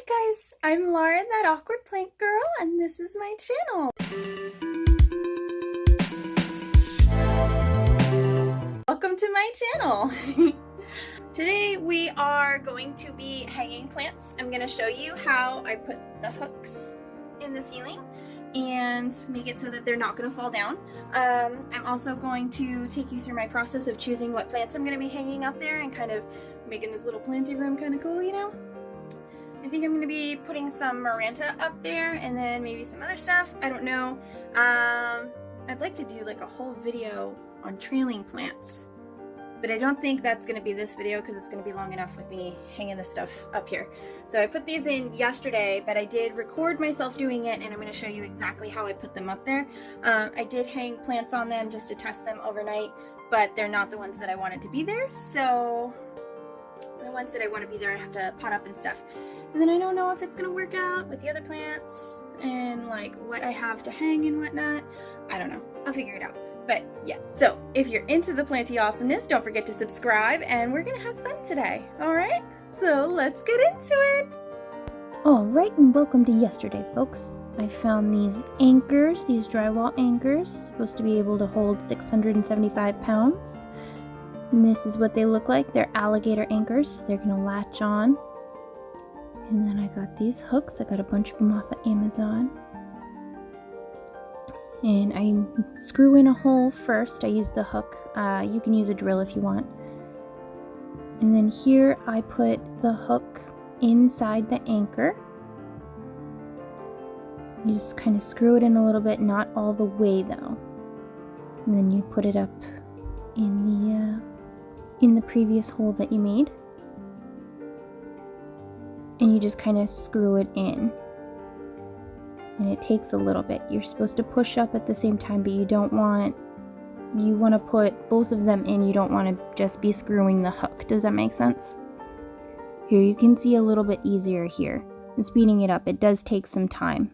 guys, I'm Laura, that awkward plant girl, and this is my channel. Welcome to my channel. Today we are going to be hanging plants. I'm going to show you how I put the hooks in the ceiling and make it so that they're not going to fall down. I'm also going to take you through my process of choosing what plants I'm going to be hanging up there and kind of making this little planty room kind of cool, you know? I think I'm going to be putting some Maranta up there and then maybe some other stuff. I don't know. I'd like to do like a whole video on trailing plants, but I don't think that's going to be this video because it's going to be long enough with me hanging this stuff up here. So I put these in yesterday, but I did record myself doing it, and I'm going to show you exactly how I put them up there. I did hang plants on them just to test them overnight, but they're not the ones that I wanted to be there. So the ones that I want to be there, I have to pot up and stuff. And then I don't know if it's going to work out with the other plants and like what I have to hang and whatnot. I don't know. I'll figure it out. But yeah, so if you're into the planty awesomeness, don't forget to subscribe, and we're gonna have fun today, alright? So let's get into it! Alright, and welcome to yesterday, folks. I found these anchors, these drywall anchors, supposed to be able to hold 675 pounds. And this is what they look like. They're alligator anchors. They're gonna latch on. And then I got these hooks. I got a bunch of them off of Amazon. And I screw in a hole first. I use the hook. You can use a drill if you want. And then here I put the hook inside the anchor. You just kind of screw it in a little bit, not all the way though. And then you put it up in the previous hole that you made. And you just kind of screw it in. And it takes a little bit. You're supposed to push up at the same time, but you want to put both of them in. You don't want to just be screwing the hook. Does that make sense? Here you can see a little bit easier here. And speeding it up, it does take some time.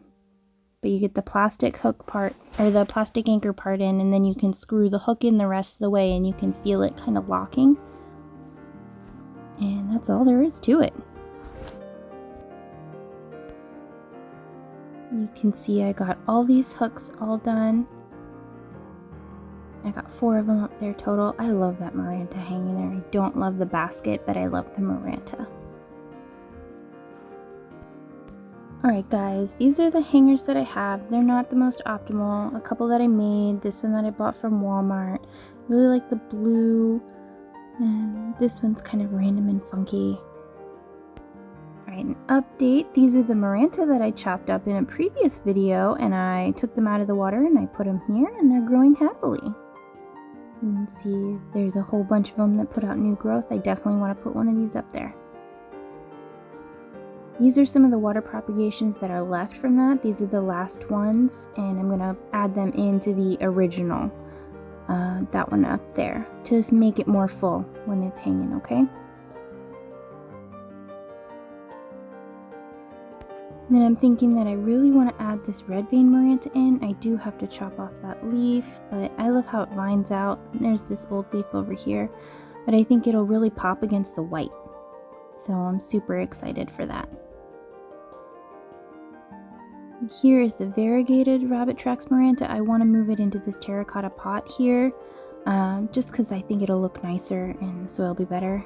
But you get the plastic hook part, or the plastic anchor part in, and then you can screw the hook in the rest of the way, and you can feel it kind of locking. And that's all there is to it. You can see I got all these hooks all done. I got 4 of them up there total. I love that Maranta hanging there. I don't love the basket, but I love the Maranta. Alright guys, these are the hangers that I have. They're not the most optimal. A couple that I made, this one that I bought from Walmart. I really like the blue, and this one's kind of random and funky. Alright, an update. These are the Maranta that I chopped up in a previous video, and I took them out of the water and I put them here, and they're growing happily. You can see there's a whole bunch of them that put out new growth. I definitely want to put one of these up there. These are some of the water propagations that are left from that. These are the last ones, and I'm going to add them into the original, that one up there, to make it more full when it's hanging, okay? And then I'm thinking that I really want to add this red vein Maranta in. I do have to chop off that leaf, but I love how it vines out. There's this old leaf over here, but I think it'll really pop against the white. So I'm super excited for that. Here is the variegated rabbit tracks Maranta. I want to move it into this terracotta pot here, just because I think it'll look nicer and the soil will be better.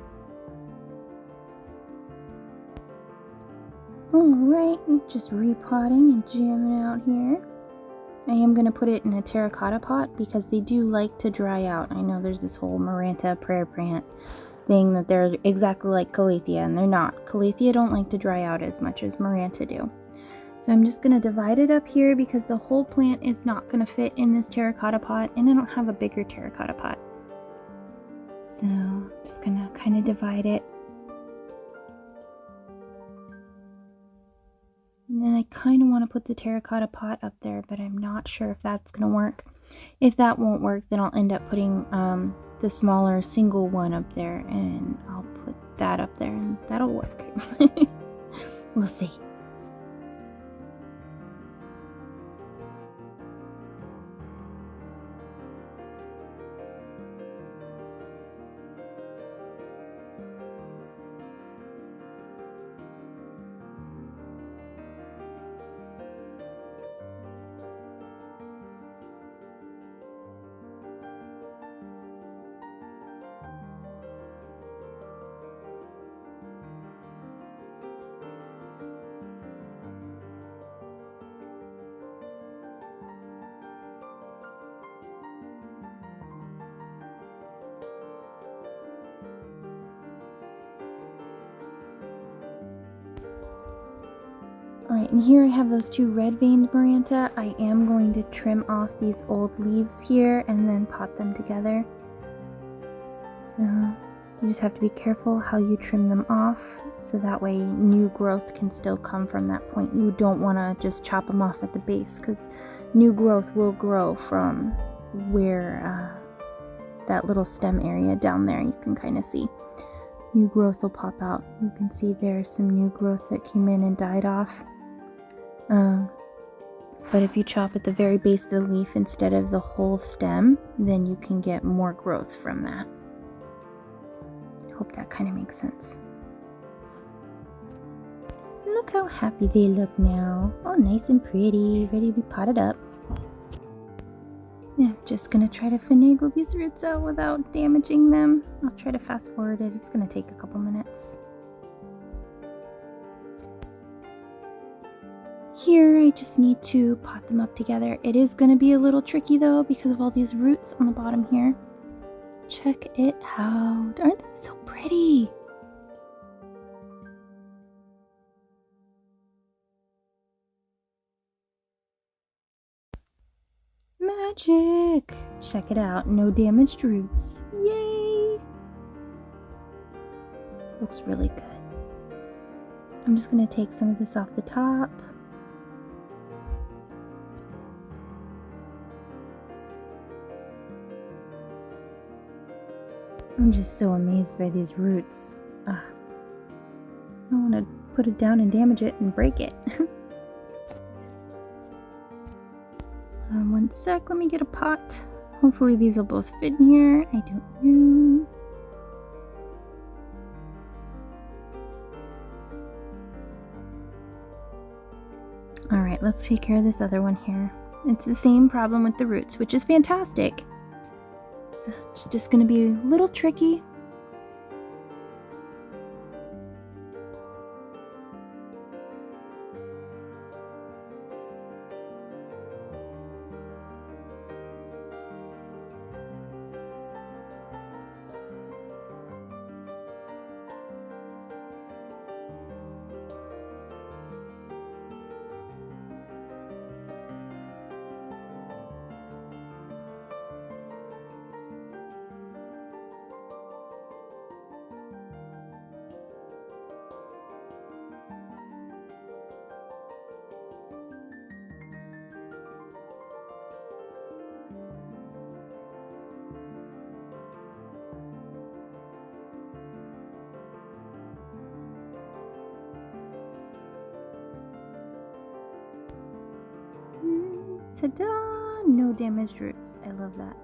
Alright, just repotting and jamming out here. I am going to put it in a terracotta pot because they do like to dry out. I know there's this whole Maranta prayer plant thing that they're exactly like Calathea, and they're not. Calathea don't like to dry out as much as Maranta do. So I'm just going to divide it up here because the whole plant is not going to fit in this terracotta pot, and I don't have a bigger terracotta pot. So I'm just going to kind of divide it. And then I kind of want to put the terracotta pot up there, but I'm not sure if that's going to work. If that won't work, then I'll end up putting the smaller single one up there, and I'll put that up there, and that'll work. We'll see. Alright, and here I have those 2 red-veined Maranta. I am going to trim off these old leaves here and then pot them together. So you just have to be careful how you trim them off, so that way new growth can still come from that point. You don't want to just chop them off at the base, because new growth will grow from where that little stem area down there you can kind of see. New growth will pop out. You can see there's some new growth that came in and died off. But if you chop at the very base of the leaf instead of the whole stem, then you can get more growth from that. Hope that kind of makes sense. Look how happy they look now. All nice and pretty, ready to be potted up. Yeah, just gonna try to finagle these roots out without damaging them. I'll try to fast forward it. It's gonna take a couple minutes. Here, I just need to pot them up together. It is gonna be a little tricky though because of all these roots on the bottom here. Check it out. Aren't they so pretty? Magic! Check it out. No damaged roots. Yay! Looks really good. I'm just gonna take some of this off the top. I'm just so amazed by these roots. Ugh. I don't want to put it down and damage it and break it. One sec, let me get a pot. Hopefully these will both fit in here. I don't know. Alright, let's take care of this other one here. It's the same problem with the roots, which is fantastic. So it's just going to be a little tricky. Ta-da! No damaged roots. I love that.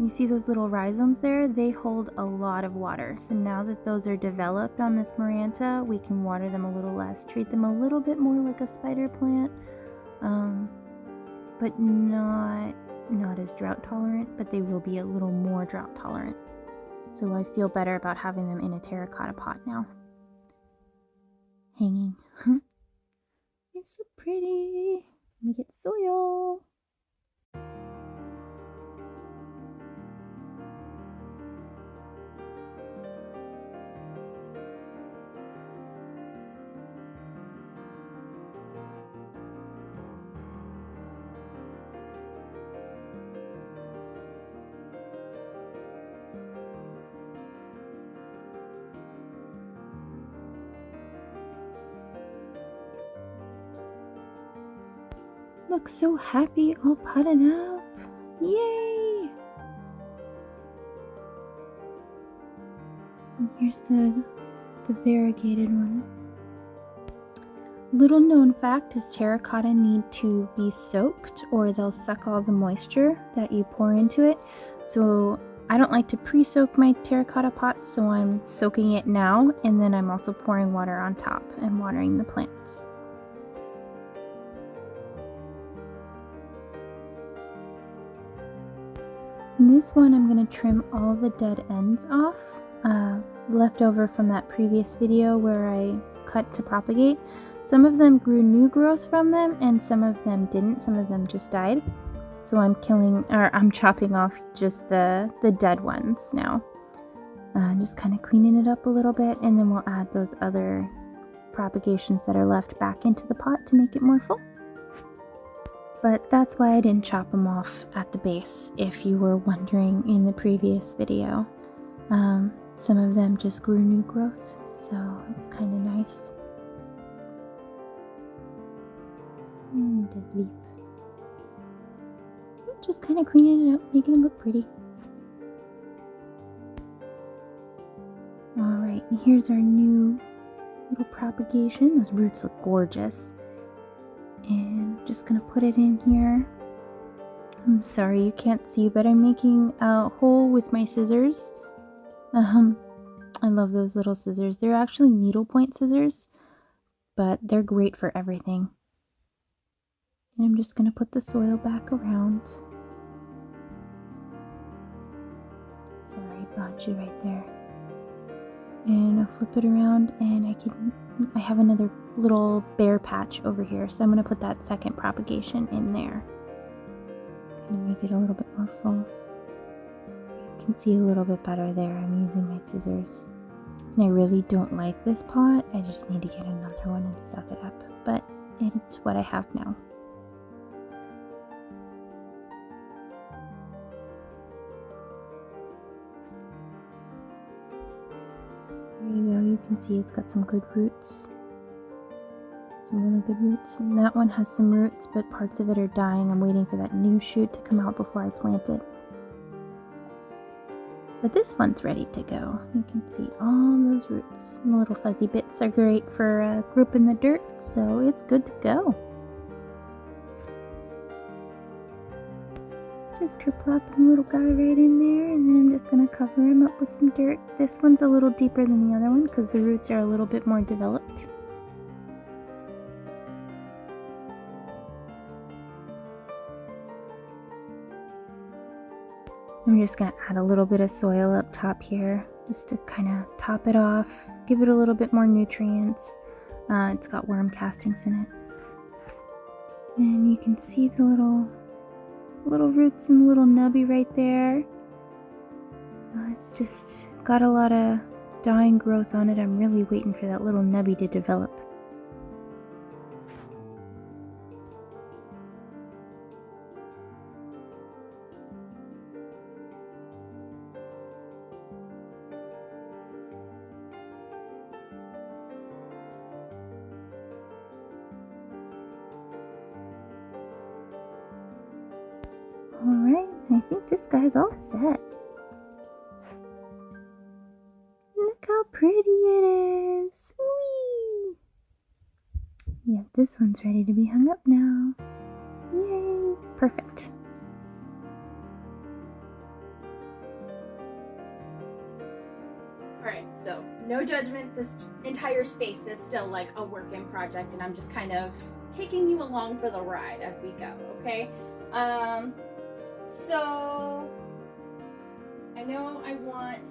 You see those little rhizomes there? They hold a lot of water. So now that those are developed on this Maranta, we can water them a little less. Treat them a little bit more like a spider plant. But not as drought tolerant, but they will be a little more drought tolerant. So I feel better about having them in a terracotta pot now. Hanging. It's so pretty. Let me get soil. Look so happy, all potted up. Yay! And here's the variegated ones. Little known fact is terracotta need to be soaked or they'll suck all the moisture that you pour into it. So I don't like to pre-soak my terracotta pots, so I'm soaking it now, and then I'm also pouring water on top and watering the plants. In this one, I'm going to trim all the dead ends off, left over from that previous video where I cut to propagate. Some of them grew new growth from them, and some of them didn't. Some of them just died. So I'm chopping off just the dead ones now. Just kind of cleaning it up a little bit, and then we'll add those other propagations that are left back into the pot to make it more full. But that's why I didn't chop them off at the base, if you were wondering in the previous video. Some of them just grew new growth, so it's kind of nice. And dead leaf. Just kind of cleaning it up, making it look pretty. Alright, and here's our new little propagation. Those roots look gorgeous. And I'm just gonna put it in here. I'm sorry you can't see, but I'm making a hole with my scissors. I love those little scissors. They're actually needlepoint scissors, but they're great for everything. And I'm just gonna put the soil back around. Sorry, bounce you right there. And I'll flip it around, and I have another little bare patch over here, so I'm gonna put that second propagation in there. Gonna make it a little bit more full. You can see a little bit better there. I'm using my scissors. And I really don't like this pot. I just need to get another one and suck it up. But it's what I have now. There you go. You can see it's got some good roots. Some really good roots. And that one has some roots, but parts of it are dying. I'm waiting for that new shoot to come out before I plant it. But this one's ready to go. You can see all those roots. And the little fuzzy bits are great for grouping the dirt, so it's good to go. Just plopping the little guy right in there, and then I'm just going to cover him up with some dirt. This one's a little deeper than the other one because the roots are a little bit more developed. I'm just going to add a little bit of soil up top here just to kind of top it off, give it a little bit more nutrients. It's got worm castings in it. And you can see the little roots and the little nubby right there. It's just got a lot of dying growth on it. I'm really waiting for that little nubby to develop. Alright, I think this guy's all set. Look how pretty it is! Whee! Yeah, this one's ready to be hung up now. Yay! Perfect. Alright, so no judgment. This entire space is still like a work in project, and I'm just kind of taking you along for the ride as we go, okay? So I know I want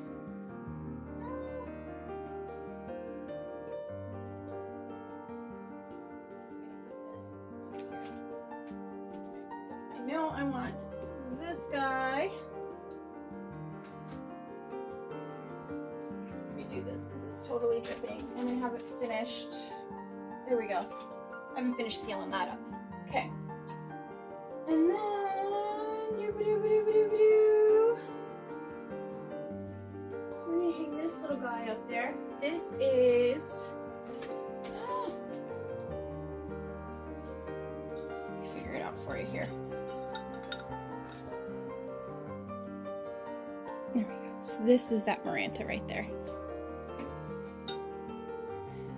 this guy. Let me do this because it's totally dripping and I haven't finished. There we go. I haven't finished sealing that up. Okay. And then so we're gonna hang this little guy up there. This is let me figure it out for you here. There we go. So this is that Maranta right there.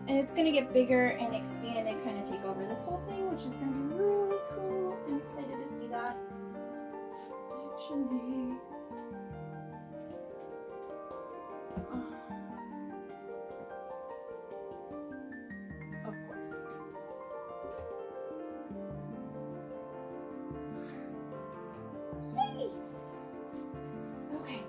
And it's gonna get bigger and expand and kind of take over this whole thing, which is gonna be really cool. I'm excited to see that. Actually, of course. Yay! Okay.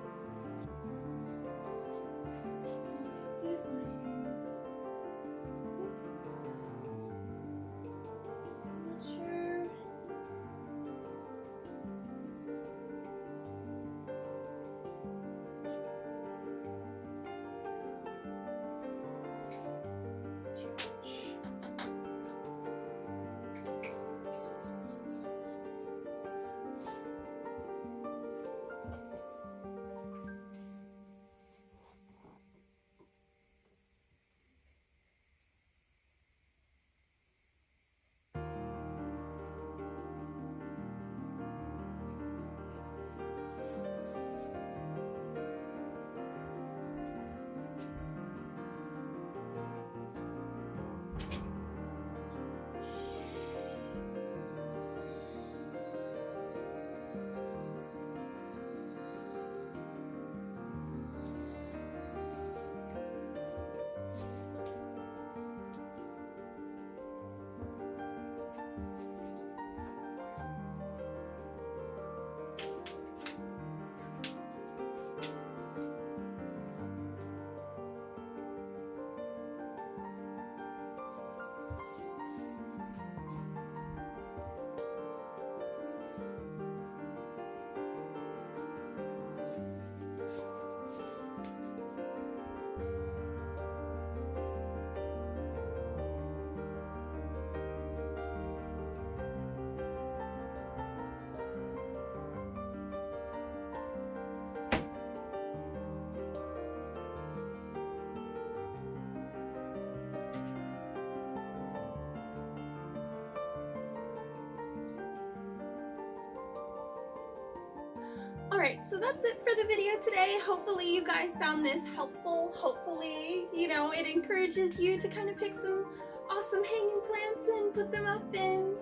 Alright, so that's it for the video today. Hopefully you guys found this helpful. Hopefully, you know, it encourages you to kind of pick some awesome hanging plants and put them up and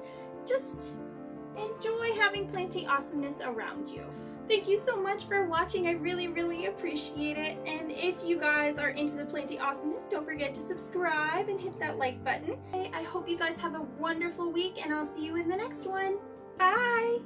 just enjoy having planty awesomeness around you. Thank you so much for watching. I really appreciate it. And if you guys are into the planty awesomeness, don't forget to subscribe and hit that like button. I hope you guys have a wonderful week, and I'll see you in the next one. Bye!